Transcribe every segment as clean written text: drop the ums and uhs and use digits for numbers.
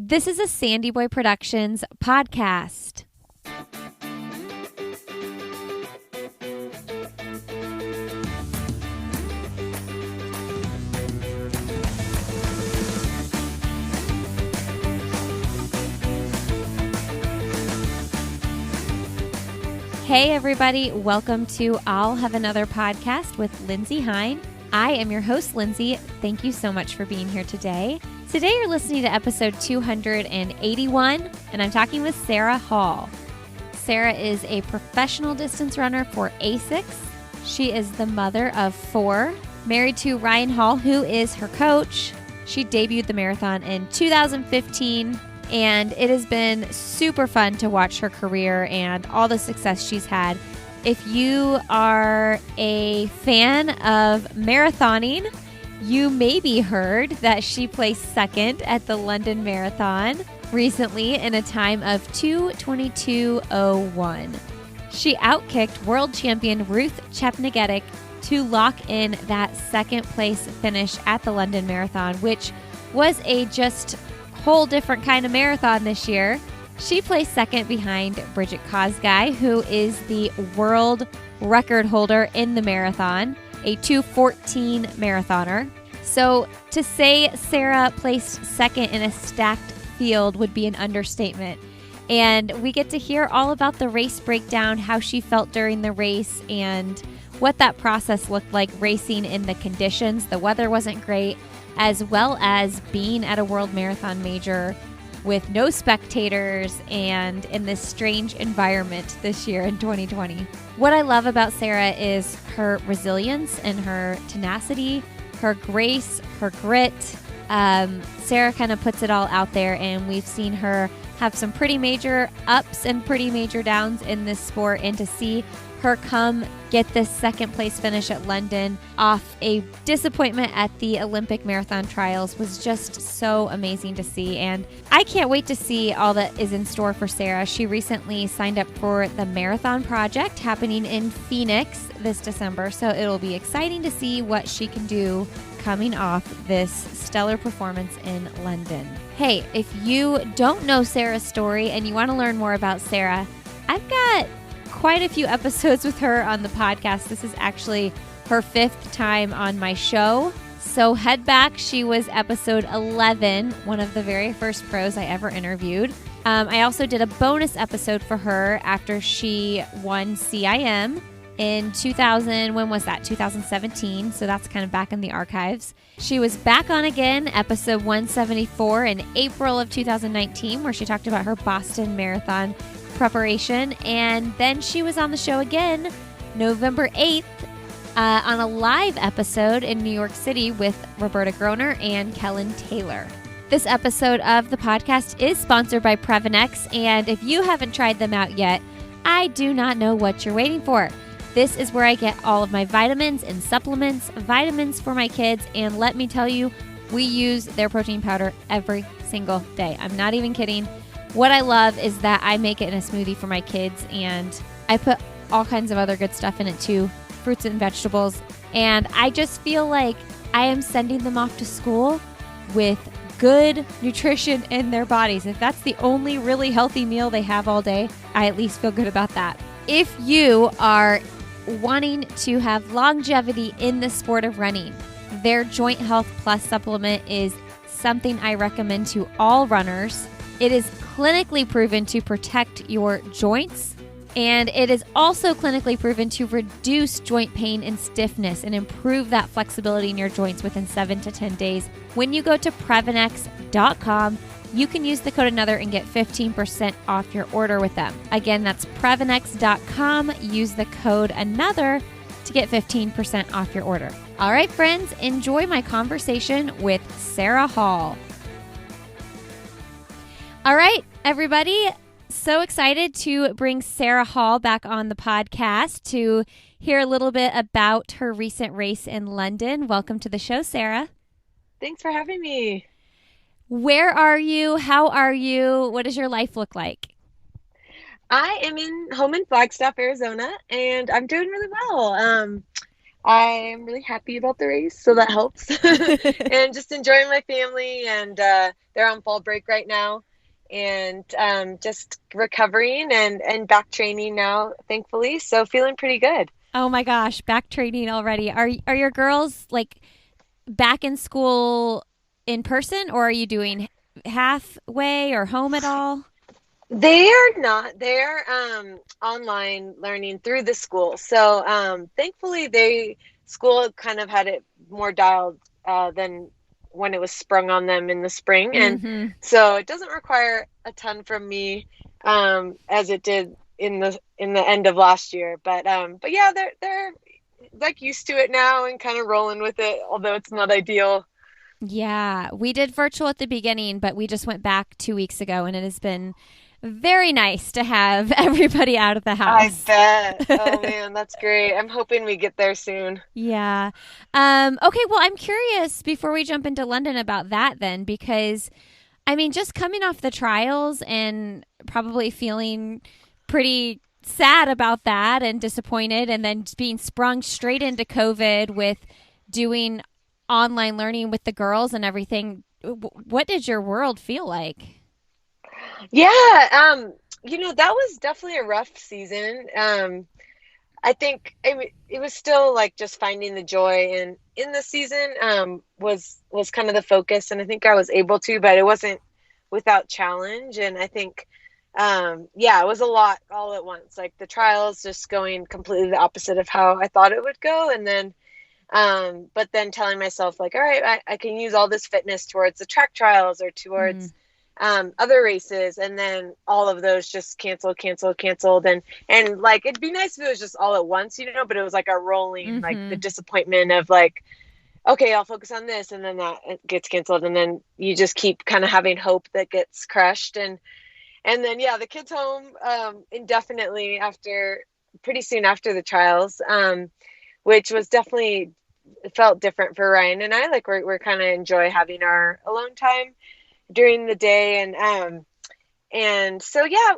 This is a Sandy Boy Productions podcast. Hey everybody, welcome to I'll Have Another Podcast with Lindsay Hine. I am your host, Lindsay. Thank you so much for being here today. Today you're listening to episode 281, and I'm talking with Sara Hall. Sara is a professional distance runner for ASICS. She is the mother of 4, married to Ryan Hall, who is her coach. She debuted the marathon in 2015. And it has been super fun to watch her career and all the success she's had. If you are a fan of marathoning, you maybe heard that she placed second at the London Marathon recently in a time of 2:22:01. She outkicked World Champion Ruth Chepngetich to lock in that second place finish at the London Marathon, which was a just whole different kind of marathon this year. She placed second behind Brigid Kosgei, who is the world record holder in the marathon, a 2:14 marathoner. So to say Sara placed second in a stacked field would be an understatement. And we get to hear all about the race breakdown, how she felt during the race, and what that process looked like racing in the conditions. The weather wasn't great, as well as being at a World Marathon Major with no spectators and in this strange environment this year in 2020. What I love about Sara is her resilience and her tenacity, her grace, her grit. Sara kind of puts it all out there, and we've seen her have some pretty major ups and pretty major downs in this sport, and to see her come get this second place finish at London off a disappointment at the Olympic marathon trials was just so amazing to see. And I can't wait to see all that is in store for Sara. She recently signed up for the Marathon Project happening in Phoenix this December, so it'll be exciting to see what she can do coming off this stellar performance in London. Hey, if you don't know Sara's story and you want to learn more about Sara, I've got quite a few episodes with her on the podcast. This is actually her 5th time on my show. So head back. She was episode 11, one of the very first pros I ever interviewed. I also did a bonus episode for her after she won CIM in 2000. When was that? 2017. So that's kind of back in the archives. She was back on again, episode 174 in April of 2019, where she talked about her Boston Marathon preparation, and then she was on the show again November 8th on a live episode in New York City with Roberta Groner and Kellen Taylor. This episode of the podcast is sponsored by Previnex, and if you haven't tried them out yet, I do not know what you're waiting for. This is where I get all of my vitamins and supplements, vitamins for my kids, and let me tell you, we use their protein powder every single day. I'm not even kidding. What I love is that I make it in a smoothie for my kids, and I put all kinds of other good stuff in it too, fruits and vegetables. And I just feel like I am sending them off to school with good nutrition in their bodies. If that's the only really healthy meal they have all day, I at least feel good about that. If you are wanting to have longevity in the sport of running, their Joint Health Plus supplement is something I recommend to all runners. It is clinically proven to protect your joints, and it is also clinically proven to reduce joint pain and stiffness and improve that flexibility in your joints within 7 to 10 days. When you go to Previnex.com, you can use the code ANOTHER and get 15% off your order with them. Again, that's Previnex.com. Use the code ANOTHER to get 15% off your order. All right, friends, enjoy my conversation with Sara Hall. All right, everybody. So excited to bring Sara Hall back on the podcast to hear a little bit about her recent race in London. Welcome to the show, Sara. Thanks for having me. Where are you? How are you? What does your life look like? I am home in Flagstaff, Arizona, and I'm doing really well. I'm really happy about the race, so that helps. And just enjoying my family, and they're on fall break right now, and just recovering and back training now, thankfully. So feeling pretty good. Oh my gosh, back training already. Are your girls like back in school in person, or are you doing halfway or home at all? They are not. They're online learning through the school. So thankfully, they school kind of had it more dialed than when it was sprung on them in the spring, and Mm-hmm. so it doesn't require a ton from me as it did in the end of last year. But yeah, they're like used to it now and kind of rolling with it, although it's not ideal. Yeah, we did virtual at the beginning, but we just went back 2 weeks ago, and it has been very nice to have everybody out of the I house. bet. Oh man, that's great. I'm hoping we get there soon. Yeah. Okay, well, I'm curious before we jump into London about that then, because I mean, just coming off the trials and probably feeling pretty sad about that and disappointed, and then being sprung straight into COVID with doing online learning with the girls and everything. What did your world feel like? Yeah, that was definitely a rough season. I think it was still like just finding the joy in the season was kind of the focus, and I think I was able to, but it wasn't without challenge. And I think yeah, it was a lot all at once. Like the trials just going completely the opposite of how I thought it would go, and then but then telling myself like, all right, I can use all this fitness towards the track trials or Mm, towards other races, and then all of those just canceled, and like it'd be nice if it was just all at once, but it was like a rolling, like the mm-hmm. disappointment of like, okay, I'll focus on this, and then that gets canceled, and then you just keep kind of having hope that gets crushed, and then yeah, the kids home indefinitely after pretty soon after the trials, which was definitely it felt different for Ryan and I. Like we're kind of enjoy having our alone time during the day, and so yeah,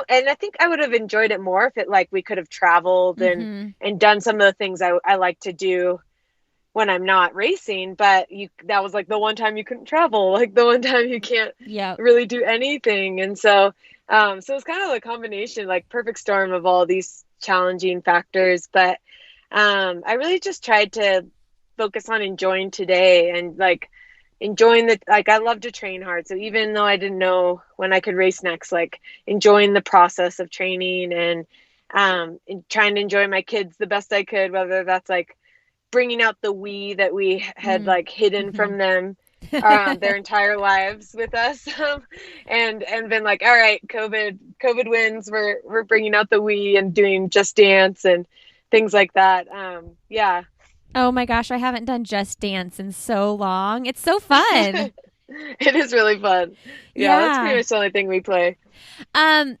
and I think I would have enjoyed it more if it like we could have traveled Mm-hmm. and done some of the things I like to do when I'm not racing. But you that was like the one time you couldn't travel, like the one time you can't Yep. really do anything. And so it's kind of a combination, like perfect storm of all these challenging factors. But I really just tried to focus on enjoying today, and like enjoying the like I love to train hard. So even though I didn't know when I could race next, like enjoying the process of training, and trying to enjoy my kids the best I could, whether that's like bringing out the Wii that we had like hidden Mm-hmm. from them their entire lives with us, and been like, all right, COVID wins, we're bringing out the Wii and doing Just Dance and things like that. Yeah. Oh my gosh, I haven't done Just Dance in so long. It's so fun. It is really fun. Yeah, that's pretty Yeah. much the only thing we play. Um,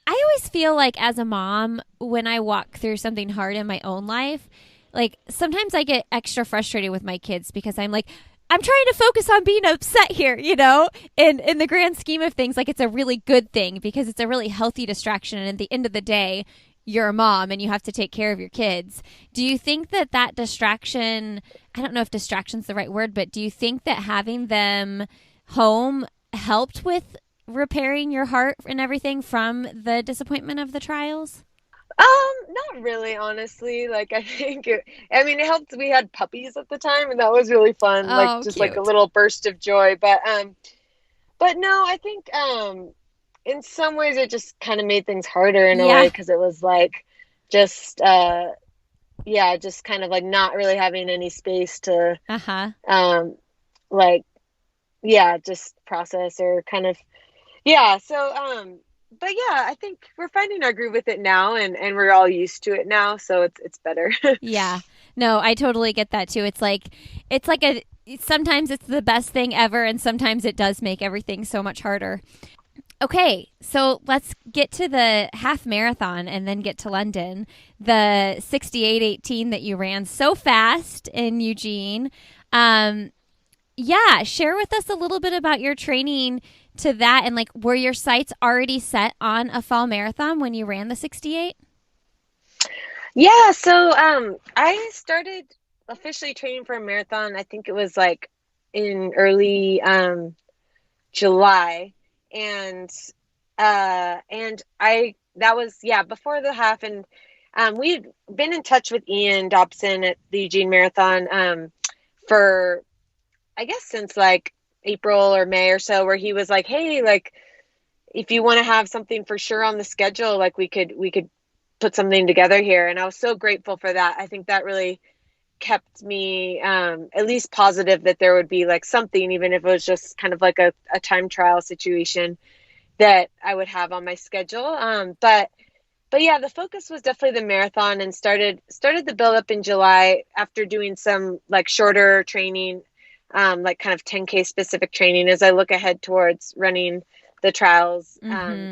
I always feel like as a mom, when I walk through something hard in my own life, like sometimes I get extra frustrated with my kids because I'm like, I'm trying to focus on being upset here, you know? And in the grand scheme of things, like it's a really good thing because it's a really healthy distraction. And at the end of the day, you're a mom and you have to take care of your kids. Do you think that that distraction, I don't know if distraction's the right word, but do you think that having them home helped with repairing your heart and everything from the disappointment of the trials? Not really, honestly. Like I think I mean, it helped. We had puppies at the time, and that was really fun. Like Oh, just like a cute. little burst of joy. But no, I think in some ways it just kind of made things harder in a way Yeah. because it was like just yeah, just kind of like not really having any space to Uh huh. um like yeah, just process or kind of yeah. But yeah, I think we're finding our groove with it now, and we're all used to it now, so it's better. Yeah. No, I totally get that too. It's like a, sometimes it's the best thing ever, and sometimes it does make everything so much harder. Okay, so let's get to the half marathon and then get to London. The 68:18 that you ran so fast in Eugene. Um, yeah, share with us a little bit about your training to that, and like were your sights already set on a fall marathon when you ran the 68? Yeah, so I started officially training for a marathon. I think it was like in early July, and I that was yeah before the half, and we'd been in touch with Ian Dobson at the Eugene Marathon for I guess since like April or May or so, where he was like, hey, like if you want to have something for sure on the schedule, like we could put something together here. And I was so grateful for that. I think that really kept me at least positive that there would be like something, even if it was just kind of like a time trial situation that I would have on my schedule. But yeah, the focus was definitely the marathon, and started the build up in July after doing some like shorter training, like kind of 10K specific training as I look ahead towards running the trials,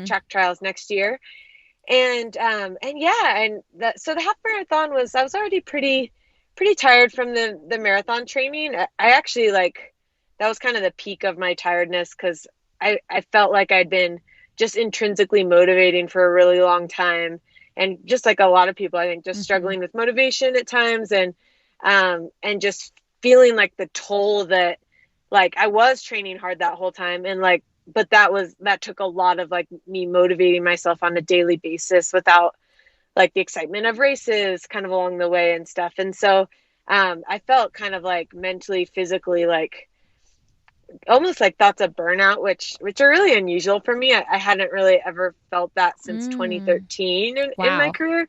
track trials next year. And yeah, and that so the half marathon was I was already pretty tired from the marathon training. I actually like that was kind of the peak of my tiredness because I felt like I'd been just intrinsically motivating for a really long time, and just like a lot of people I think just struggling with motivation at times, and just feeling like the toll that like I was training hard that whole time, and like but that took a lot of like me motivating myself on a daily basis without like the excitement of races kind of along the way and stuff. And so I felt kind of like mentally, physically, like almost like thoughts of burnout, which are really unusual for me. I hadn't really ever felt that since 2013 in my Wow. career.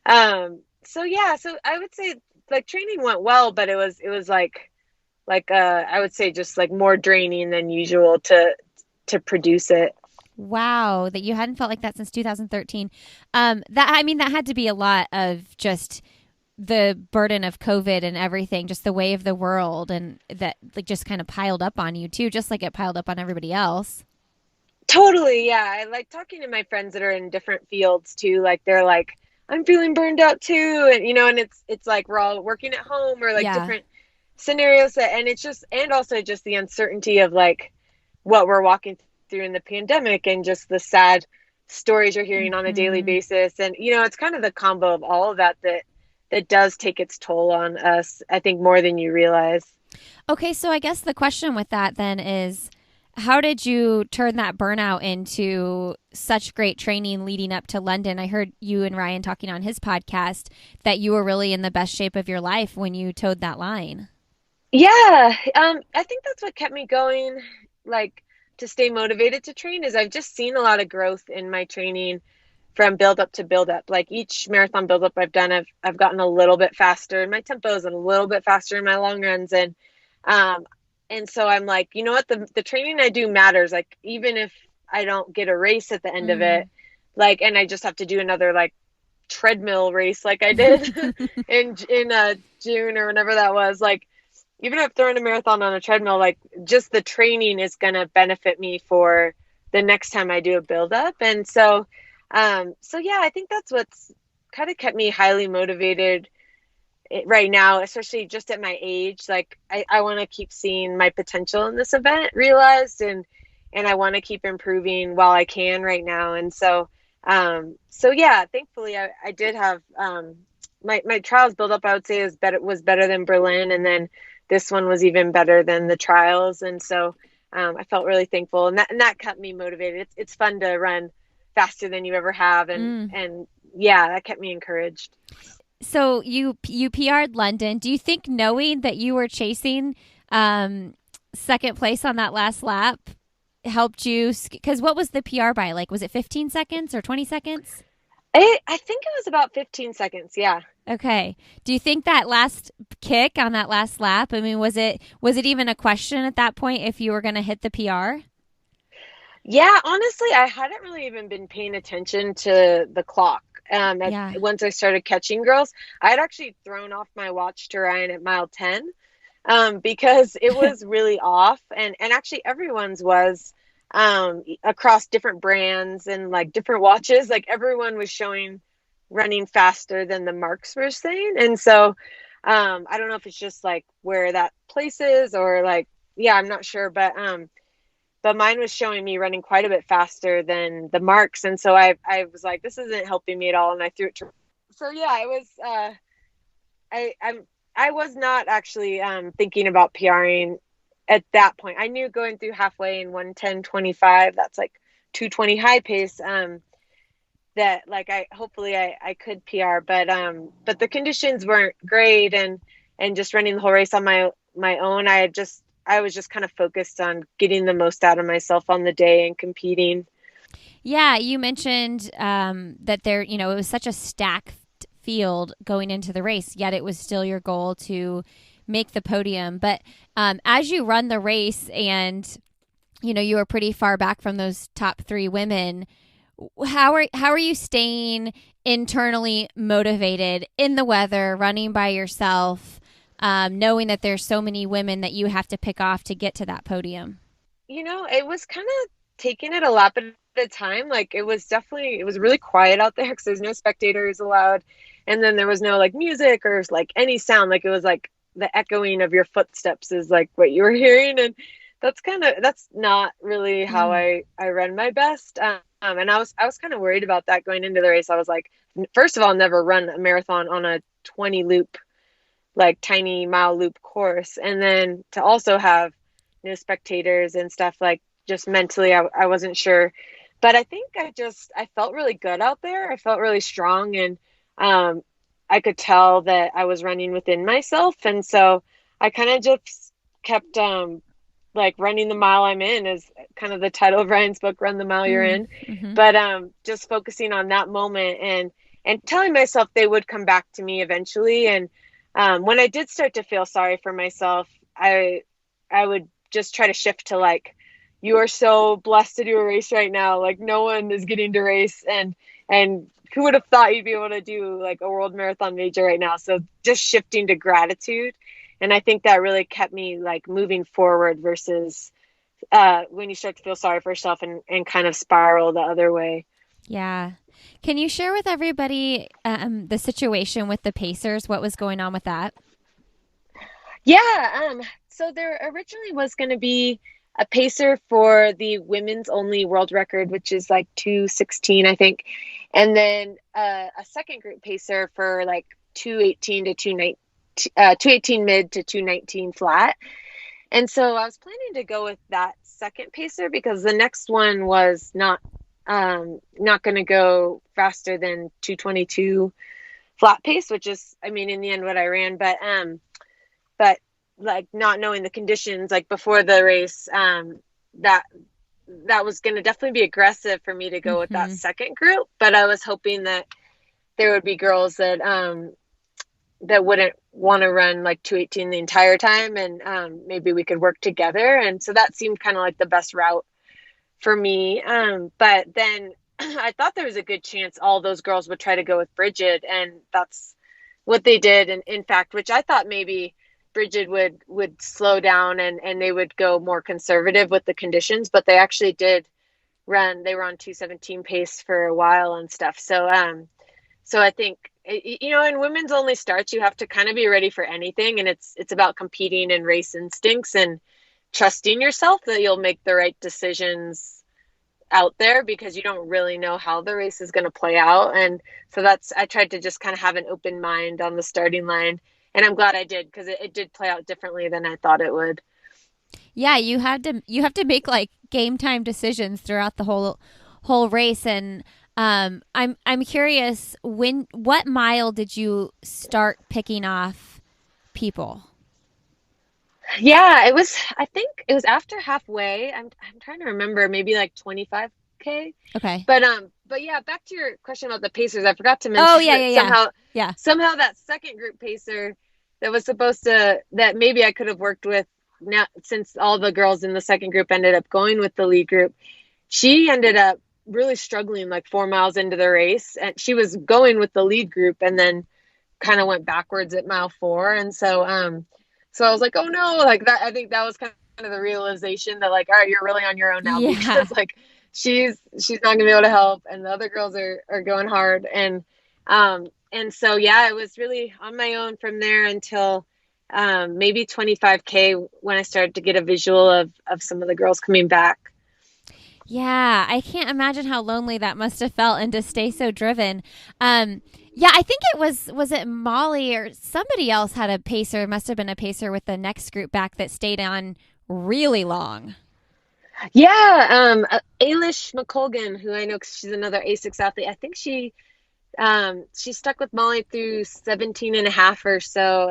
So yeah, so I would say like training went well, but it was like I would say just like more draining than usual to produce it. Wow, that you hadn't felt like that since 2013. That I mean, that had to be a lot of just the burden of COVID and everything, just the way of the world, and that like just kind of piled up on you too, just like it piled up on everybody else. Totally, yeah. I like talking to my friends that are in different fields too. Like they're like, I'm feeling burned out too, and and it's like we're all working at home or like Yeah. different scenarios and it's just and also just the uncertainty of like what we're walking through in the pandemic and just the sad stories you're hearing on a daily hmm basis, and it's kind of the combo of all of that does take its toll on us. I think more than you realize. Okay, so I guess the question with that then is, how did you turn that burnout into such great training leading up to London? I heard you and Ryan talking on his podcast that you were really in the best shape of your life when you towed that line. Yeah, I think that's what kept me going, like to stay motivated to train, is I've just seen a lot of growth in my training from build up to build up. Like each marathon build up I've done, I've gotten a little bit faster in my tempos and a little bit faster in my long runs, um, and so I'm like, you know what, the training I do matters. Like even if I don't get a race at the end of it, like, and I just have to do another like treadmill race like I did in June or whenever that was, like even if throwing a marathon on a treadmill, like just the training is going to benefit me for the next time I do a build up. And so yeah, I think that's what's kind of kept me highly motivated right now, especially just at my age. Like I want to keep seeing my potential in this event realized, and I want to keep improving while I can right now. And so yeah, thankfully I did have my trials build up, I would say was better than Berlin, and then this one was even better than the trials. And so I felt really thankful, and that kept me motivated. It's fun to run faster than you ever have, and yeah, that kept me encouraged. So you PR'd London. Do you think knowing that you were chasing second place on that last lap helped you? Because what was the PR by? Like, was it 15 seconds or 20 seconds? I think it was about 15 seconds. Yeah. Okay. Do you think that last kick on that last lap? I mean, was it even a question at that point if you were going to hit the PR? Yeah, honestly, I hadn't really even been paying attention to the clock. Yeah. Once I started catching girls, I had actually thrown off my watch to Ryan at mile 10, because it was really off, and actually everyone's was across different brands and like different watches. Like everyone was showing running faster than the marks were saying, and so I don't know if it's just like where that place is or like yeah, I'm not sure, but mine was showing me running quite a bit faster than the marks. And so I was like, this isn't helping me at all. And I threw it to so yeah, it was, I was not actually thinking about PRing at that point. I knew going through halfway in 1:10:25, that's like 2:20 high pace, that like I could PR, but the conditions weren't great, and just running the whole race on my own, I was just kind of focused on getting the most out of myself on the day and competing. Yeah, you mentioned that there, it was such a stacked field going into the race, yet it was still your goal to make the podium. But as you run the race and, you were pretty far back from those top three women, how are you staying internally motivated in the weather, running by yourself, knowing that there's so many women that you have to pick off to get to that podium? It was kind of taking it a lap at a time. Like it was really quiet out there because there's no spectators allowed. And then there was no like music or like any sound. Like it was like the echoing of your footsteps is like what you were hearing. And that's not really how Mm. I run my best. And I was kind of worried about that going into the race. I was like, first of all, never run a marathon on a 20 loop, like tiny mile loop course. And then to also have no spectators and stuff, like just mentally, I wasn't sure. But I think I felt really good out there. I felt really strong, and um, I could tell that I was running within myself. And so I kind of just kept like running the mile I'm in, is kind of the title of Ryan's book, Run the Mile You're Mm. In. Mm-hmm. But just focusing on that moment, and telling myself they would come back to me eventually. And when I did start to feel sorry for myself, I would just try to shift to like, you are so blessed to do a race right now. Like no one is getting to race, and who would have thought you'd be able to do like a world marathon major right now? So just shifting to gratitude. And I think that really kept me like moving forward versus when you start to feel sorry for yourself and kind of spiral the other way. Yeah. Can you share with everybody the situation with the Pacers? What was going on with that? Yeah. So there originally was going to be a pacer for the women's only world record, which is like 2:16, I think. And then a second group pacer for like 2:18 to 2:19, 2:18 mid to 2:19 flat. And so I was planning to go with that second pacer because the next one was not going to go faster than 2:22 flat pace, which is, I mean, in the end what I ran. But like not knowing the conditions like before the race, that that was going to definitely be aggressive for me to go with that Mm-hmm. second group. But I was hoping that there would be girls that wouldn't want to run like 2:18 the entire time, and maybe we could work together. And so that seemed kind of like the best route for me. But then I thought there was a good chance all those girls would try to go with Brigid, and that's what they did. And in fact, which I thought maybe Brigid would slow down, and they would go more conservative with the conditions, but they actually did run. They were on 2:17 pace for a while and stuff. So I think, in women's only starts, you have to kind of be ready for anything, and it's about competing and race instincts and trusting yourself that you'll make the right decisions out there, because you don't really know how the race is going to play out. And so I tried to just kind of have an open mind on the starting line, and I'm glad I did, because it did play out differently than I thought it would. Yeah, you have to make like game time decisions throughout the whole race, and I'm curious, what mile did you start picking off people? Yeah, I think it was after halfway. I'm trying to remember, maybe like 25K. Okay. But yeah, back to your question about the Pacers. I forgot to Oh, mention yeah, yeah, that yeah. somehow Yeah. somehow that second group pacer that was that maybe I could have worked with, now, since all the girls in the second group ended up going with the lead group. She ended up really struggling like 4 miles into the race, and she was going with the lead group and then kind of went backwards at mile 4. And so I was like, oh no, like that. I think that was kind of the realization that like, all right, you're really on your own now, Yeah. because like she's not gonna be able to help, and the other girls are going hard. And so yeah, I was really on my own from there until maybe 25K, when I started to get a visual of some of the girls coming back. Yeah, I can't imagine how lonely that must have felt and to stay so driven. Um, Yeah, I think was it Molly or somebody else had a pacer. It must have been a pacer with the next group back that stayed on really long. Yeah, Ailish McColgan, who I know 'cause she's another Asics athlete. I think she stuck with Molly through 17 and a half or so.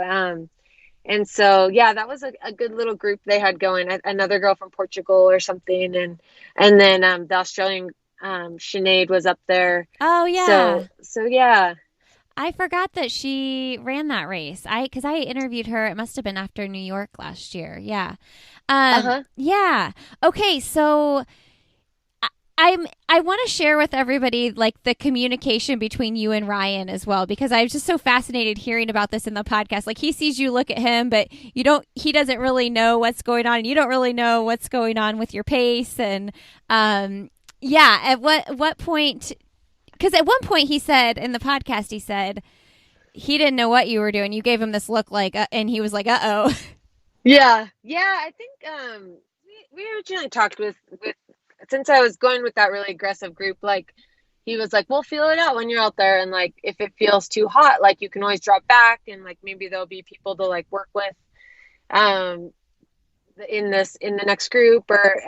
And so, yeah, that was a good little group they had going. Another girl from Portugal or something, and then the Australian Sinead was up there. Oh So yeah. so yeah. I forgot that she ran that race. Because I interviewed her. It must have been after New York last year. Yeah. Uh-huh. Yeah. Okay. So I want to share with everybody like the communication between you and Ryan as well, because I was just so fascinated hearing about this in the podcast. Like he sees you look at him, but he doesn't really know what's going on, and you don't really know what's going on with your pace. And yeah, at what point? Because at one point he said in the podcast, he said he didn't know what you were doing. You gave him this look like, and he was like, "Uh oh." Yeah. Yeah, I think we originally talked with since I was going with that really aggressive group, like he was like, "We'll feel it out when you're out there, and like if it feels too hot, like you can always drop back, and like maybe there'll be people to like work with um in the next group or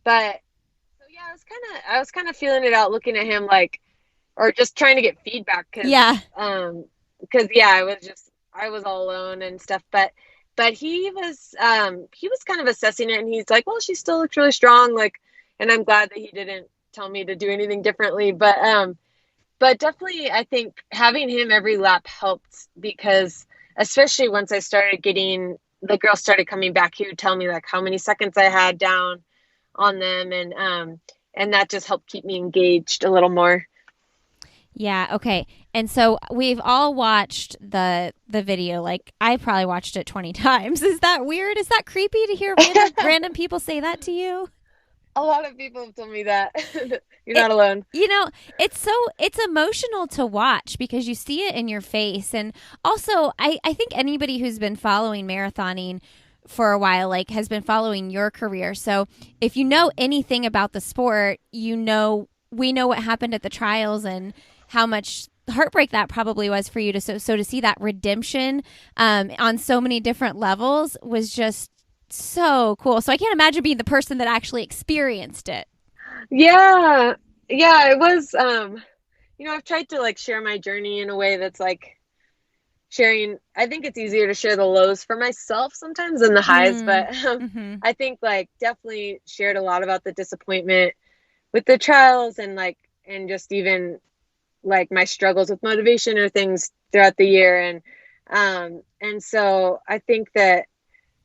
but so yeah, I was kind of feeling it out, looking at him like, or just trying to get feedback Yeah. because yeah, I was all alone and stuff, but he was kind of assessing it, and he's like, well, she still looks really strong, like, and I'm glad that he didn't tell me to do anything differently, but definitely I think having him every lap helped, because especially once I started getting the girls started coming back, he would tell me like how many seconds I had down on them, and that just helped keep me engaged a little more. Yeah, okay. And so we've all watched the video. Like I probably watched it 20 times. Is that weird? Is that creepy to hear random people say that to you? A lot of people have told me that. You're It not alone. you know, it's emotional to watch because you see it in your face. And also I think anybody who's been following marathoning for a while like has been following your career. So if you know anything about the sport, we know what happened at the trials and how much heartbreak that probably was for you so to see that redemption on so many different levels was just so cool. So I can't imagine being the person that actually experienced it. Yeah. Yeah, it was I've tried to like share my journey in a way that's like sharing. I think it's easier to share the lows for myself sometimes than the highs, Mm. but Mm-hmm. I think like definitely shared a lot about the disappointment with the trials, and just even like my struggles with motivation or things throughout the year, and so I think that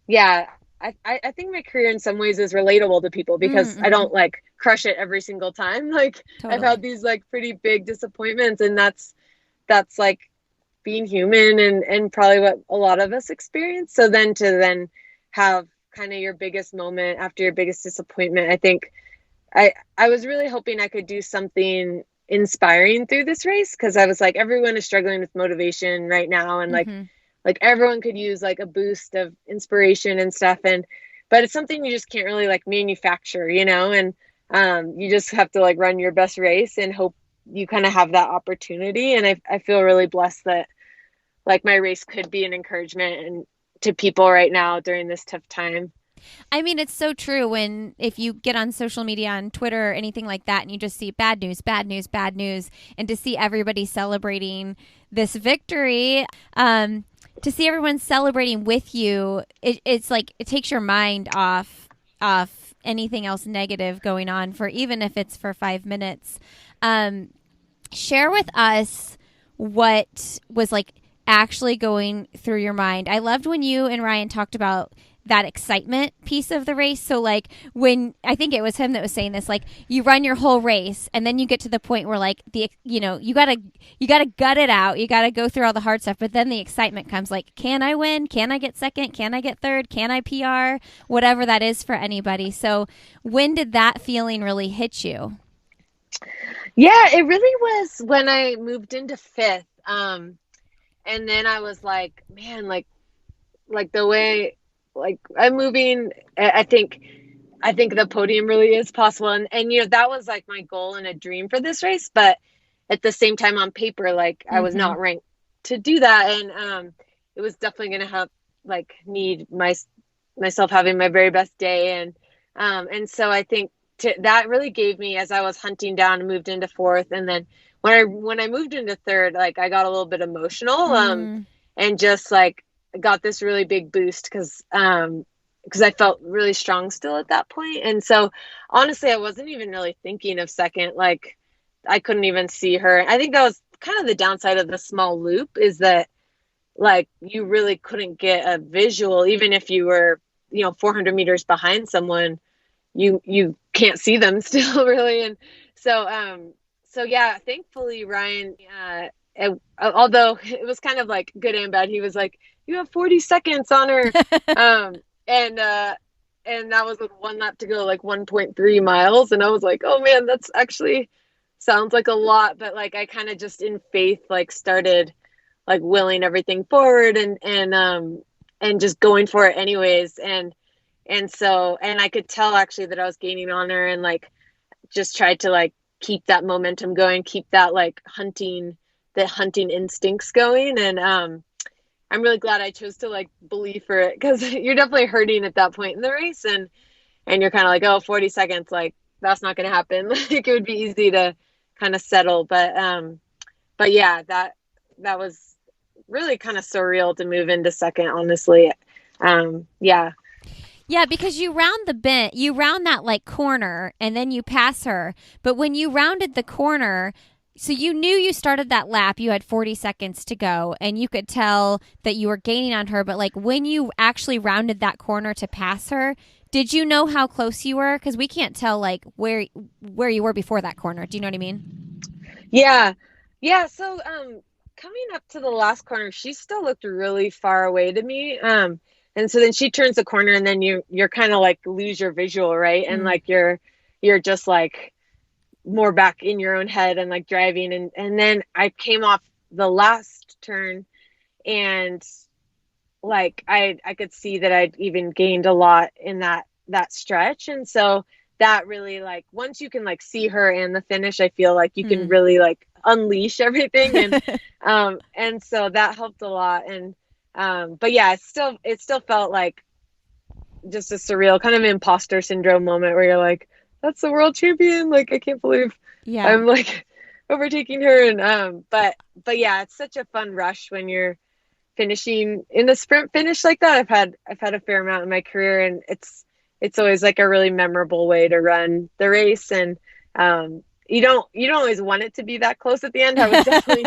yeah, I think my career in some ways is relatable to people because I Mm-hmm. don't like crush it every single time. Like I've Totally. had these like pretty big disappointments, and that's like being human, and probably what a lot of us experience. So then have kind of your biggest moment after your biggest disappointment, I think I was really hoping I could do something inspiring through this race, because I was like, everyone is struggling with motivation right now, and Mm-hmm. like everyone could use like a boost of inspiration and stuff, and but it's something you just can't really like manufacture, and you just have to like run your best race and hope you kind of have that opportunity. And I feel really blessed that like my race could be an encouragement and to people right now during this tough time. I mean, it's so true when if you get on social media on Twitter or anything like that and you just see bad news, bad news, bad news, and to see everybody celebrating this victory, to see everyone celebrating with you, it's like it takes your mind off anything else negative going on for even if it's for 5 minutes. Um, Share with us what was like actually going through your mind. I loved when you and Ryan talked about that excitement piece of the race. So like when I think it was him that was saying this, like you run your whole race and then you get to the point where like you gotta gut it out. You gotta go through all the hard stuff, but then the excitement comes like, can I win? Can I get second? Can I get third? Can I PR? Whatever that is for anybody. So when did that feeling really hit you? Yeah, it really was when I moved into fifth. And then I was like, man, like the way like I'm moving, I think the podium really is possible. And that was like my goal and a dream for this race. But at the same time on paper, like I was not ranked to do that. And it was definitely going to have like need myself having my very best day. And so I think that really gave me, as I was hunting down and moved into fourth. And then when I moved into third, like I got a little bit emotional, and just like got this really big boost because I felt really strong still at that point. And so honestly, I wasn't even really thinking of second. Like I couldn't even see her. I think that was kind of the downside of the small loop, is that like you really couldn't get a visual, even if you were, 400 meters behind someone, you can't see them still really. And so yeah, thankfully Ryan, although it was kind of like good and bad, he was like, you have 40 seconds on her. And that was with one lap to go, like 1.3 miles. And I was like, oh man, that's actually sounds like a lot. But like, I kind of just in faith, like started like willing everything forward and just going for it anyways. And I could tell actually that I was gaining on her, and like, just tried to like keep that momentum going, keep that like hunting instincts going. And, I'm really glad I chose to like believe for it, because you're definitely hurting at that point in the race, and you're kind of like, oh, 40 seconds, like that's not going to happen. Like it would be easy to kind of settle, but yeah, that was really kind of surreal to move into second, honestly. Yeah, because you round that like corner, and then you pass her. But when you rounded the corner, so you knew you started that lap, you had 40 seconds to go, and you could tell that you were gaining on her. But like when you actually rounded that corner to pass her, did you know how close you were? Because we can't tell like where you were before that corner. Do you know what I mean? Yeah. So coming up to the last corner, she still looked really far away to me. And so then she turns the corner, and then you're kind of like lose your visual, right? And like you're just like more back in your own head and like driving. And then I came off the last turn, and like I could see that I'd even gained a lot in that stretch. And so that really, like, once you can like see her and the finish, I feel like you can really like unleash everything. And so that helped a lot. And but yeah, it still felt like just a surreal kind of imposter syndrome moment where you're like, that's the world champion. Like, I can't believe I'm like overtaking her. And but yeah, it's such a fun rush when you're finishing in the sprint finish like that. I've had a fair amount in my career, and it's always like a really memorable way to run the race. And you don't always want it to be that close at the end. I was definitely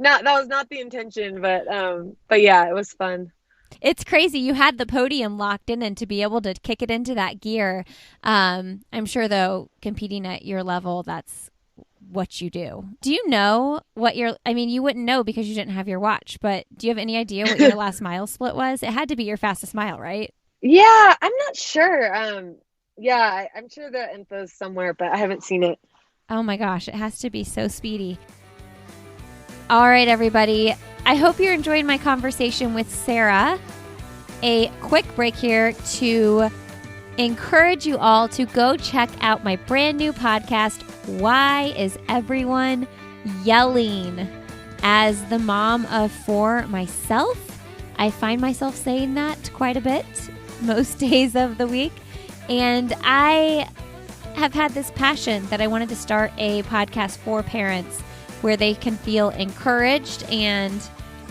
that was not the intention, but yeah, it was fun. It's crazy. You had the podium locked in, and to be able to kick it into that gear. I'm sure though, competing at your level, that's what you do. Do you know what you wouldn't know because you didn't have your watch, but do you have any idea what your last mile split was? It had to be your fastest mile, right? Yeah, I'm not sure. Yeah, I'm sure the info's somewhere, but I haven't seen it. Oh my gosh, it has to be so speedy. All right, everybody. I hope you're enjoying my conversation with Sara. A quick break here to encourage you all to go check out my brand new podcast, Why Is Everyone Yelling? As the mom of 4 myself, I find myself saying that quite a bit most days of the week. And I have had this passion that I wanted to start a podcast for parents where they can feel encouraged and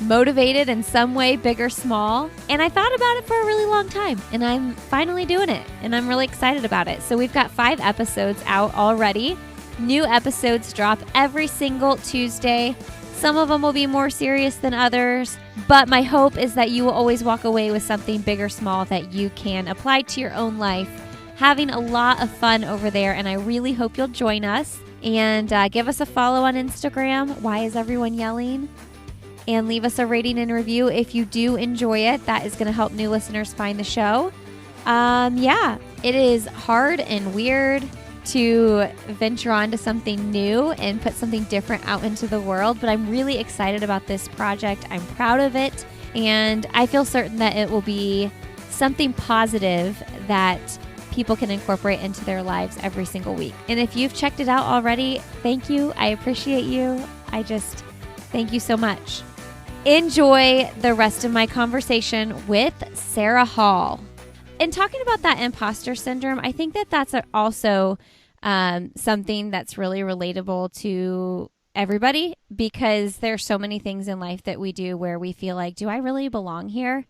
motivated in some way, big or small. And I thought about it for a really long time, and I'm finally doing it, and I'm really excited about it. So we've got 5 episodes out already. New episodes drop every single Tuesday. Some of them will be more serious than others, but my hope is that you will always walk away with something big or small that you can apply to your own life. Having a lot of fun over there, and I really hope you'll join us. And give us a follow on Instagram, Why Is Everyone Yelling? And leave us a rating and review if you do enjoy it. That is going to help new listeners find the show. Yeah, it is hard and weird to venture on to something new and put something different out into the world, but I'm really excited about this project. I'm proud of it, and I feel certain that it will be something positive that people can incorporate into their lives every single week. And if you've checked it out already, thank you. I appreciate you. Thank you so much. Enjoy the rest of my conversation with Sara Hall. And talking about that imposter syndrome, I think that that's also something that's really relatable to everybody, because there's so many things in life that we do where we feel like, do I really belong here?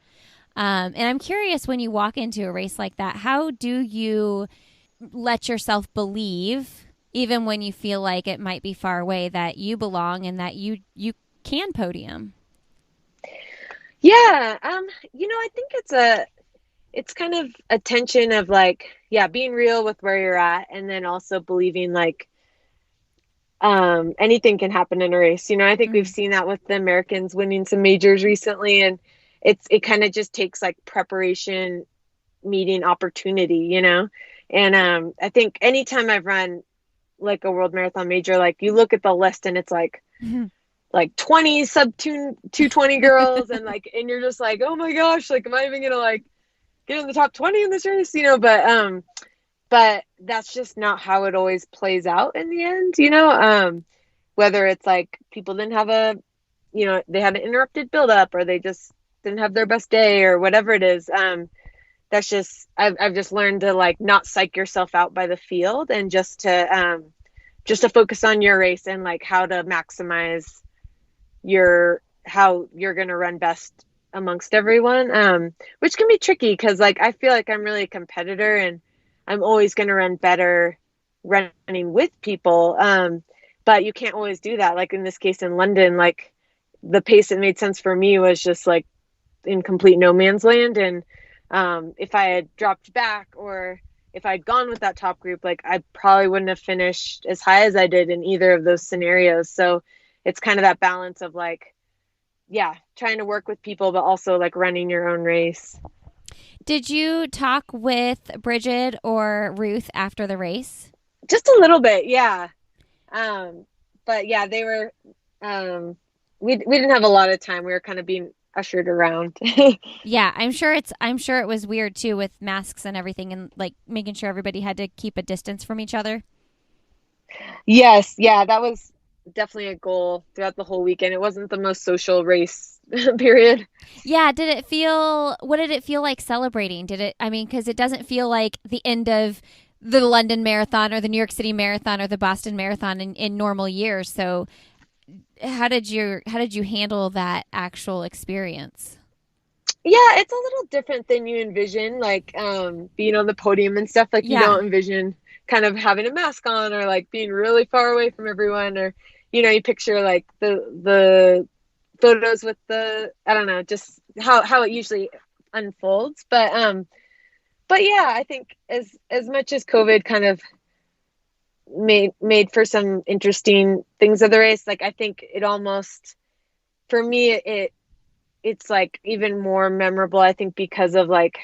And I'm curious, when you walk into a race like that, how do you let yourself believe, even when you feel like it might be far away, that you belong and that you can podium? Yeah, I think it's kind of a tension of like, yeah, being real with where you're at, and then also believing like anything can happen in a race. I think we've seen that with the Americans winning some majors recently, and it kind of just takes like preparation meeting opportunity, and I think anytime I've run like a world marathon major, like you look at the list and it's like like 20 sub 220 girls, and you're just like, oh my gosh, like am I even gonna like get in the top 20 in this race, but that's just not how it always plays out in the end, whether it's like people didn't have they had an interrupted buildup, or they just didn't have their best day, or whatever it is. That's just, I've just learned to like not psych yourself out by the field, and just to focus on your race and like how to maximize how you're going to run best amongst everyone, which can be tricky because like I feel like I'm really a competitor, and I'm always going to run better running with people, but you can't always do that. Like in this case in London, like the pace that made sense for me was just like in complete no man's land, and if I had dropped back, or if I'd gone with that top group, like I probably wouldn't have finished as high as I did in either of those scenarios. So it's kind of that balance of like, yeah, trying to work with people, but also like running your own race. Did you talk with Brigid or Ruth after the race? Just a little bit, yeah. But yeah, they were, we didn't have a lot of time. We were kind of being ushered around. Yeah, I'm sure it was weird too, with masks and everything, and like making sure everybody had to keep a distance from each other. Yes, yeah, that was definitely a goal throughout the whole weekend. It wasn't the most social race period. Yeah, what did it feel like celebrating? Because it doesn't feel like the end of the London Marathon or the New York City Marathon or the Boston Marathon in normal years. So how did you handle that actual experience? Yeah, it's a little different than you envision, like being on the podium and stuff. Like you don't envision kind of having a mask on, or like being really far away from everyone, or you picture like the photos with I don't know, just how it usually unfolds. But yeah, I think as much as COVID kind of made for some interesting things of the race, like I think it almost, for me, it's like even more memorable, I think, because of like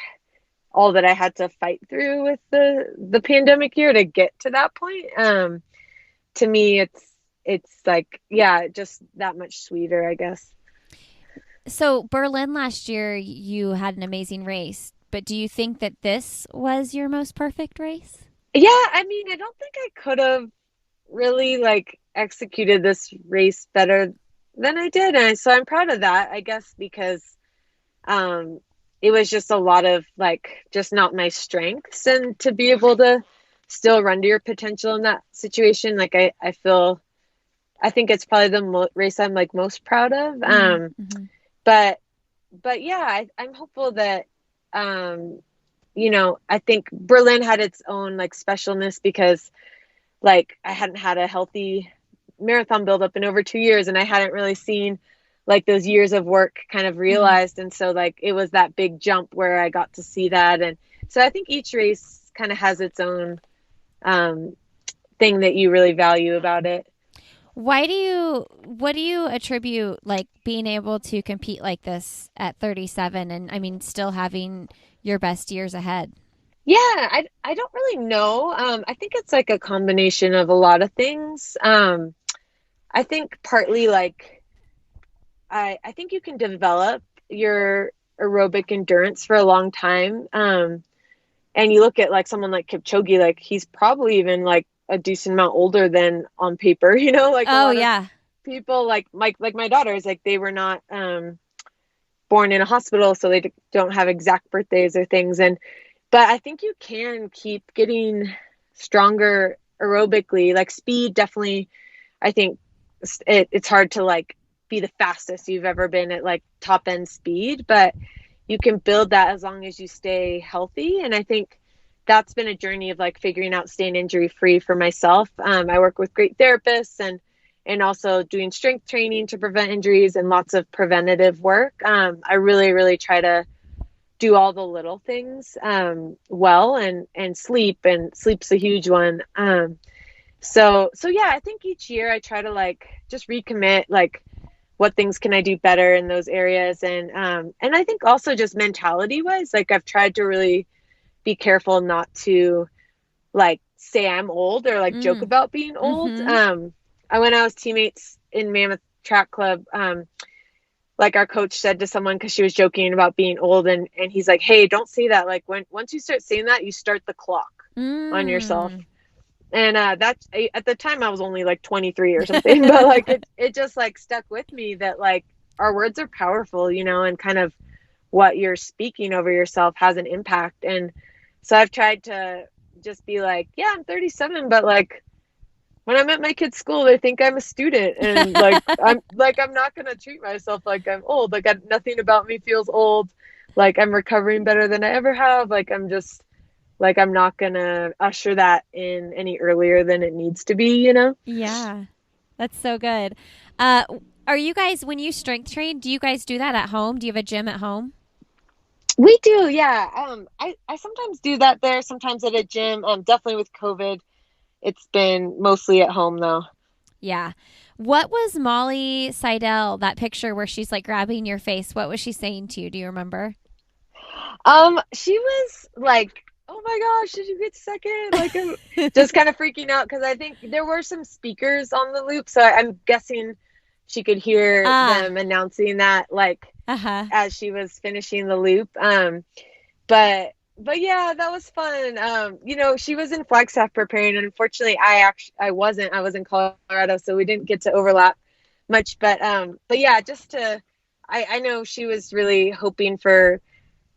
all that I had to fight through with the pandemic year to get to that point. To me, it's like, yeah, just that much sweeter, I guess. So Berlin last year, you had an amazing race, but do you think that this was your most perfect race? Yeah, I mean, I don't think I could have really like executed this race better than I did. And so I'm proud of that, I guess, because it was just a lot of like just not my strengths, and to be able to still run to your potential in that situation, like I think it's probably the race I'm like most proud of. Mm-hmm. But yeah, I'm hopeful that I think Berlin had its own like specialness, because like I hadn't had a healthy marathon buildup in over 2 years, and I hadn't really seen like those years of work kind of realized. And so like it was that big jump where I got to see that. And so I think each race kind of has its own thing that you really value about it. What do you attribute like being able to compete like this at 37, and I mean still having your best years ahead? Yeah, I don't really know. I think it's like a combination of a lot of things. I think partly like I think you can develop your aerobic endurance for a long time. And you look at like someone like Kipchoge, like he's probably even like a decent amount older than on paper, like a Oh, lot of yeah. people like my daughters, like they were not born in a hospital, so they don't have exact birthdays or things. But I think you can keep getting stronger aerobically. Like speed, definitely, I think it's hard to like be the fastest you've ever been at like top end speed, but you can build that as long as you stay healthy. And I think that's been a journey of like figuring out staying injury free for myself. I work with great therapists and also doing strength training to prevent injuries and lots of preventative work. I really, really try to do all the little things well, and sleep's a huge one. So yeah, I think each year I try to like just recommit like what things can I do better in those areas. And I think also just mentality wise, like I've tried to really be careful not to like say I'm old or like joke about being old. Mm-hmm. When I was teammates in Mammoth Track Club, like our coach said to someone, because she was joking about being old, and he's like, hey, don't say that. Like once you start saying that, you start the clock on yourself. Mm. And that's at the time I was only like 23 or something, but like it just like stuck with me that like our words are powerful, and kind of what you're speaking over yourself has an impact. And so I've tried to just be like, yeah, I'm 37, but like when I'm at my kid's school, they think I'm a student, and like I'm not gonna treat myself like I'm old. Like nothing about me feels old. Like I'm recovering better than I ever have. Like I'm just like I'm not gonna usher that in any earlier than it needs to be. Yeah. That's so good. Uh, are you guys, when you strength train, do you guys do that at home? Do you have a gym at home? We do, yeah. I sometimes do that there, sometimes at a gym. Definitely with COVID, it's been mostly at home though. Yeah. What was Molly Seidel, that picture where she's like grabbing your face? What was she saying to you? Do you remember? She was like, "Oh my gosh, did you get second?" Like, I'm just kind of freaking out because I think there were some speakers on the loop, so I'm guessing she could hear Ah, them announcing that, like, uh-huh. as she was finishing the loop. But yeah, that was fun. She was in Flagstaff preparing, and unfortunately, I wasn't. I was in Colorado, so we didn't get to overlap much. But yeah, I know she was really hoping for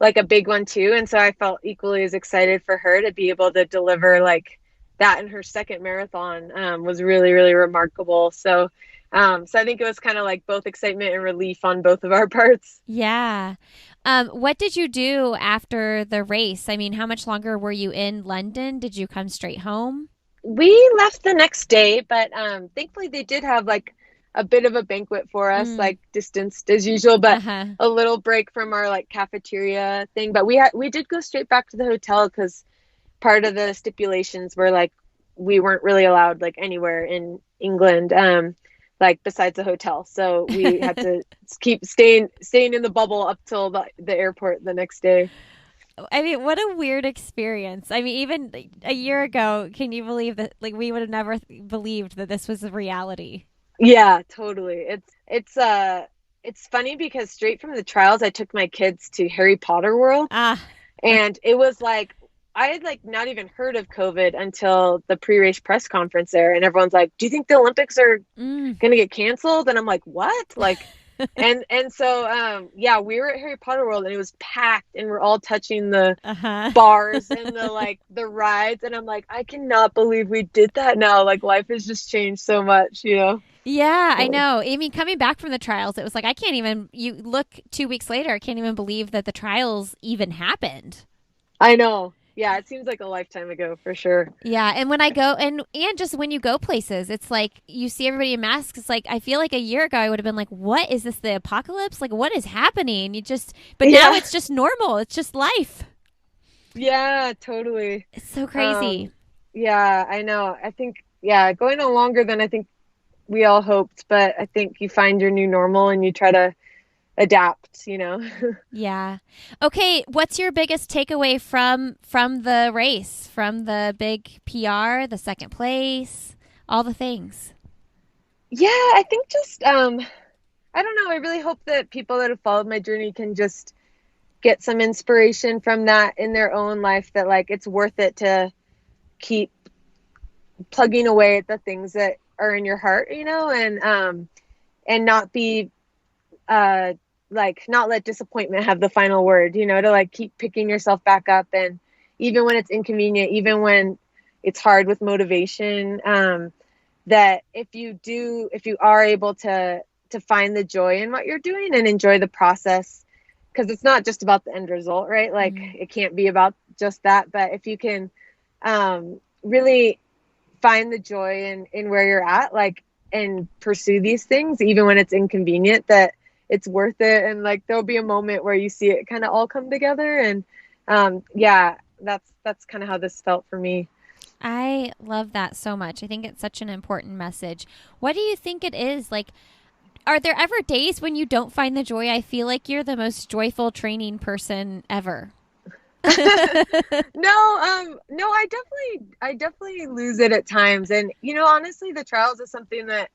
like a big one too. And so I felt equally as excited for her to be able to deliver like that in her second marathon, was really, really remarkable. So I think it was kind of like both excitement and relief on both of our parts. Yeah. What did you do after the race? I mean, how much longer were you in London? Did you come straight home? We left the next day, but thankfully they did have like a bit of a banquet for us, Mm, like distanced as usual, but uh-huh. a little break from our like cafeteria thing. But we did go straight back to the hotel because part of the stipulations were like we weren't really allowed like anywhere in England, like besides the hotel. So we had to keep staying in the bubble up till the airport the next day. I mean, what a weird experience. I mean, even a year ago, can you believe that like we would have never believed that this was a reality? Yeah, totally. It's funny because straight from the trials I took my kids to Harry Potter World, Ah, and it was like I had like not even heard of COVID until the pre-race press conference there, and everyone's like, "Do you think the Olympics are mm. gonna get canceled?" And I'm like, "What?" Like, and so yeah, we were at Harry Potter World and it was packed, and we're all touching the Uh-huh. bars and the rides, and I'm like, I cannot believe we did that now. Like life has just changed so much. Yeah, I So, know. I mean, coming back from the trials, it was like I can't even. You look 2 weeks later, I can't even believe that the trials even happened. I know. Yeah, it seems like a lifetime ago for sure. Yeah, and when I go and just when you go places, it's like you see everybody in masks. It's like I feel like a year ago I would have been like, "What is this? The apocalypse? Like what is happening?" But now Yeah. it's just normal. It's just life. Yeah, totally. It's so Um, crazy. yeah, I know. I think, yeah, going on longer than I think we all hoped, but I think you find your new normal and you try to adapt. Yeah. Okay, what's your biggest takeaway from the race, from the big PR, the second place, all the things? Yeah, I think just I don't know, I really hope that people that have followed my journey can just get some inspiration from that in their own life, that like it's worth it to keep plugging away at the things that are in your heart, and not be like not let disappointment have the final word, to like keep picking yourself back up. And even when it's inconvenient, even when it's hard with motivation, that if you are able to find the joy in what you're doing and enjoy the process, because it's not just about the end result, right? Like it can't be about just that. But if you can really find the joy in where you're at, like, and pursue these things, even when it's inconvenient, that it's worth it. And like, there'll be a moment where you see it kind of all come together. And that's kind of how this felt for me. I love that so much. I think it's such an important message. What do you think it is? Like, are there ever days when you don't find the joy? I feel like you're the most joyful training person ever. No, I definitely lose it at times. And, honestly, the trials is something that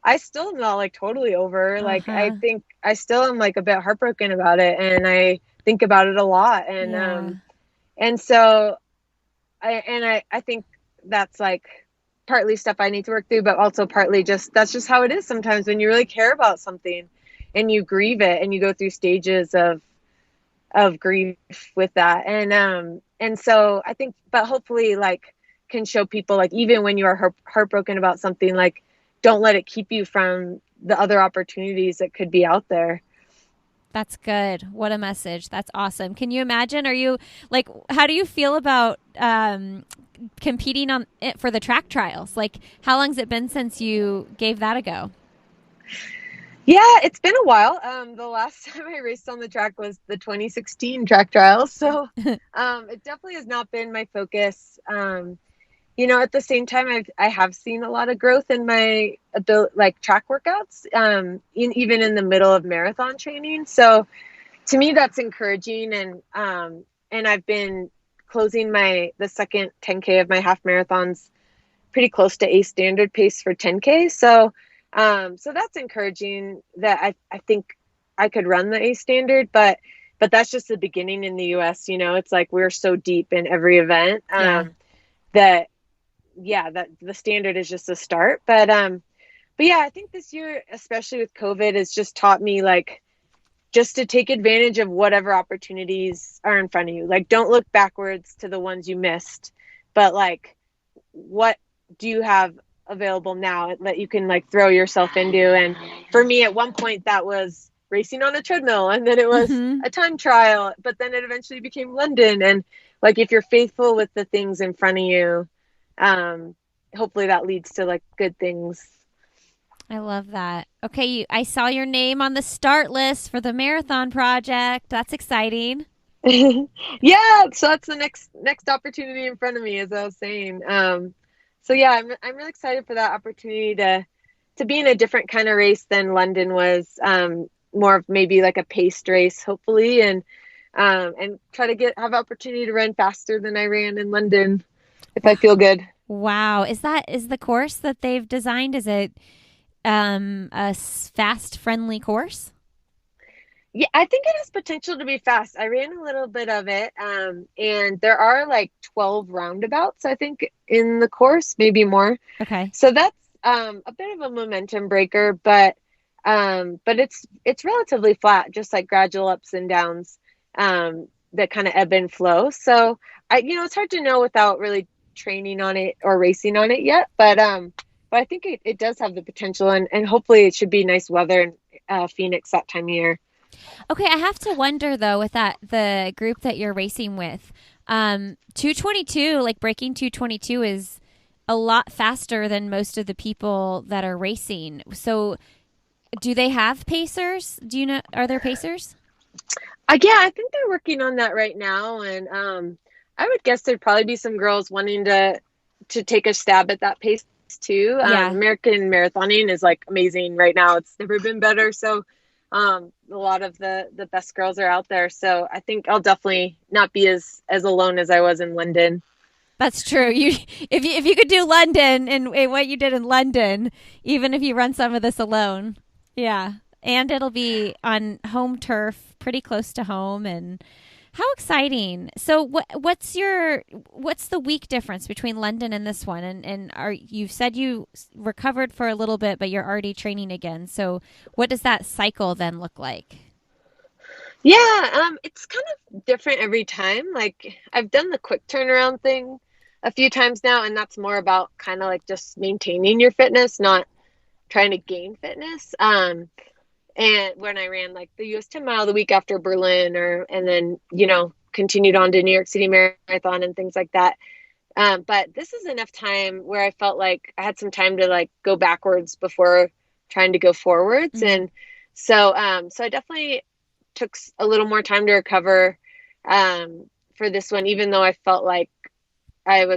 I still am not like totally over. Like, I think I still am like a bit heartbroken about it, and I think about it a lot. And, and so I think that's like partly stuff I need to work through, but also partly that's just how it is sometimes when you really care about something and you grieve it and you go through stages of grief with that. And so I think, but hopefully like can show people, like, even when you are heartbroken about something, like, don't let it keep you from the other opportunities that could be out there. That's good. What a message. That's awesome. Can you imagine? Are you like, how do you feel about competing on it for the track trials? Like, how long has it been since you gave that a go? Yeah, it's been a while. The last time I raced on the track was the 2016 track trials. So it definitely has not been my focus. At the same time, I have seen a lot of growth in my ability, like track workouts, even in the middle of marathon training. So to me, that's encouraging. And I've been closing the second 10K of my half marathons pretty close to a standard pace for 10K. So that's encouraging that I think I could run the A standard, but that's just the beginning in the US. It's like we're so deep in every event that the standard is just a start. But yeah, I think this year, especially with COVID, has just taught me, like, just to take advantage of whatever opportunities are in front of you. Like, don't look backwards to the ones you missed, but like, what do you have available now that you can like throw yourself into? And for me, at one point that was racing on a treadmill, and then it was a time trial, but then it eventually became London. And like, if you're faithful with the things in front of you, hopefully that leads to like good things. I love that. Okay, I saw your name on the start list for the marathon project. That's exciting. Yeah, so that's the next opportunity in front of me, as I was saying. So yeah, I'm really excited for that opportunity to be in a different kind of race than London was, more of maybe like a paced race, hopefully, and try to have opportunity to run faster than I ran in London if I feel good. Wow, is the course that they've designed? Is it a fast, friendly course? Yeah, I think it has potential to be fast. I ran a little bit of it, and there are like 12 roundabouts, I think, in the course, maybe more. Okay. So that's a bit of a momentum breaker, but it's relatively flat, just like gradual ups and downs that kind of ebb and flow. So it's hard to know without really training on it or racing on it yet, but I think it does have the potential, and hopefully it should be nice weather in Phoenix that time of year. Okay, I have to wonder though, with the group that you're racing with, 222, like breaking 222 is a lot faster than most of the people that are racing. So do they have pacers? Do you know, are there pacers? Yeah, I think they're working on that right now. And I would guess there'd probably be some girls wanting to take a stab at that pace too. Yeah. American marathoning is like amazing right now. It's never been better. So a lot of the best girls are out there. So I think I'll definitely not be as alone as I was in London. That's true. If you could do London and what you did in London, even if you run some of this alone. Yeah. And it'll be on home turf, pretty close to home. And how exciting. So what's the week difference between London and this one? And you said you recovered for a little bit, but you're already training again. So what does that cycle then look like? Yeah, it's kind of different every time. Like I've done the quick turnaround thing a few times now, and that's more about kind of like just maintaining your fitness, not trying to gain fitness. And when I ran like the US 10 mile the week after Berlin and then, continued on to New York City Marathon and things like that. But this is enough time where I felt like I had some time to like go backwards before trying to go forwards. Mm-hmm. And so I definitely took a little more time to recover for this one, even though I felt like I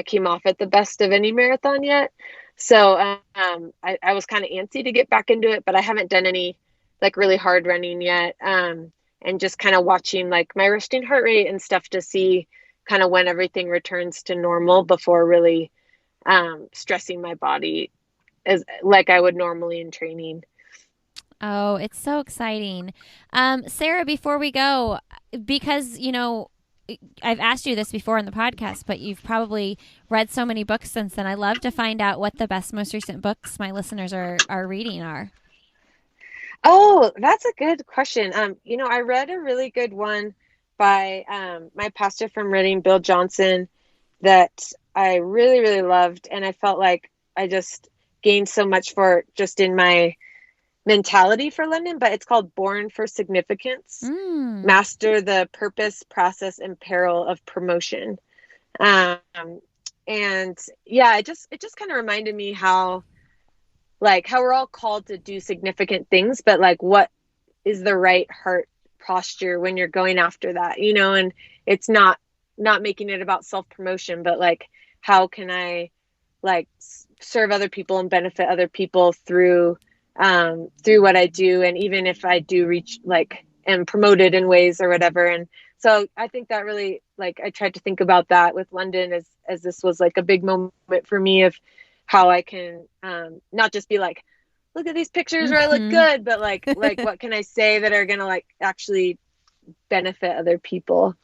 came off at the best of any marathon yet. So I was kind of antsy to get back into it, but I haven't done any like really hard running yet. And just kind of watching like my resting heart rate and stuff to see kind of when everything returns to normal before really stressing my body as like I would normally in training. Oh, it's so exciting. Sara, before we go, because, I've asked you this before on the podcast, but you've probably read so many books since then. I love to find out what the best, most recent books my listeners are reading are. Oh, that's a good question. I read a really good one by my pastor from Reading, Bill Johnson, that I really, really loved. And I felt like I just gained so much for just in my mentality for London, but it's called Born for Significance. Master the Purpose, Process, and Peril of Promotion. And yeah, it just kind of reminded me how we're all called to do significant things, but like what is the right heart posture when you're going after that, and it's not making it about self-promotion, but like how can I like serve other people and benefit other people through what I do, and even if I do reach like am promoted in ways or whatever. And so I think that really like I tried to think about that with London as this was like a big moment for me of how I can not just be like, look at these pictures where I look good, but like what can I say that are gonna like actually benefit other people.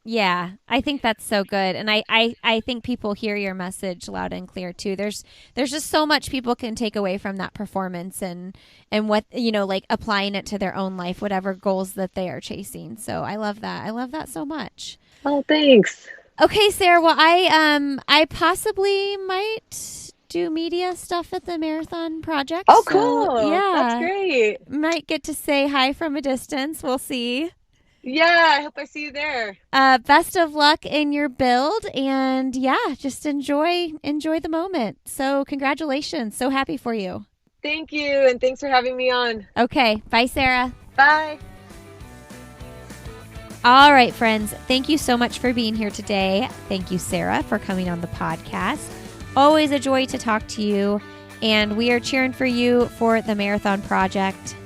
Yeah, I think that's so good. And I think people hear your message loud and clear too. There's just so much people can take away from that performance and what, like applying it to their own life, whatever goals that they are chasing. So I love that. I love that so much. Oh, thanks. Okay, Sara. Well, I possibly might do media stuff at the Marathon Project. Oh, cool. So, yeah. That's great. Might get to say hi from a distance. We'll see. Yeah, I hope I see you there. Best of luck in your build, and yeah, just enjoy the moment. So congratulations. So happy for you. Thank you, and thanks for having me on. Okay. Bye, Sara. Bye. All right, friends. Thank you so much for being here today. Thank you, Sara, for coming on the podcast. Always a joy to talk to you, and we are cheering for you for the Marathon Project.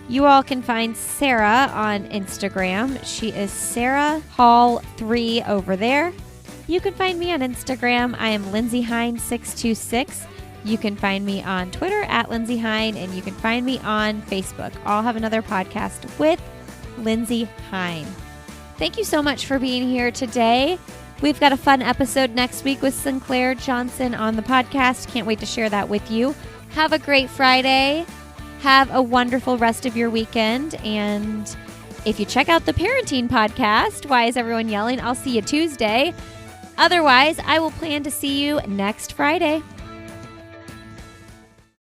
You all can find Sara on Instagram. She is Sara Hall 3 over there. You can find me on Instagram. I am Lindsay Hine 626. You can find me on Twitter at Lindsay Hine, and you can find me on Facebook. I'll have another podcast with Lindsay Hine. Thank you so much for being here today. We've got a fun episode next week with Sinclair Johnson on the podcast. Can't wait to share that with you. Have a great Friday. Have a wonderful rest of your weekend. And if you check out the parenting podcast, Why Is Everyone Yelling? I'll see you Tuesday. Otherwise, I will plan to see you next Friday.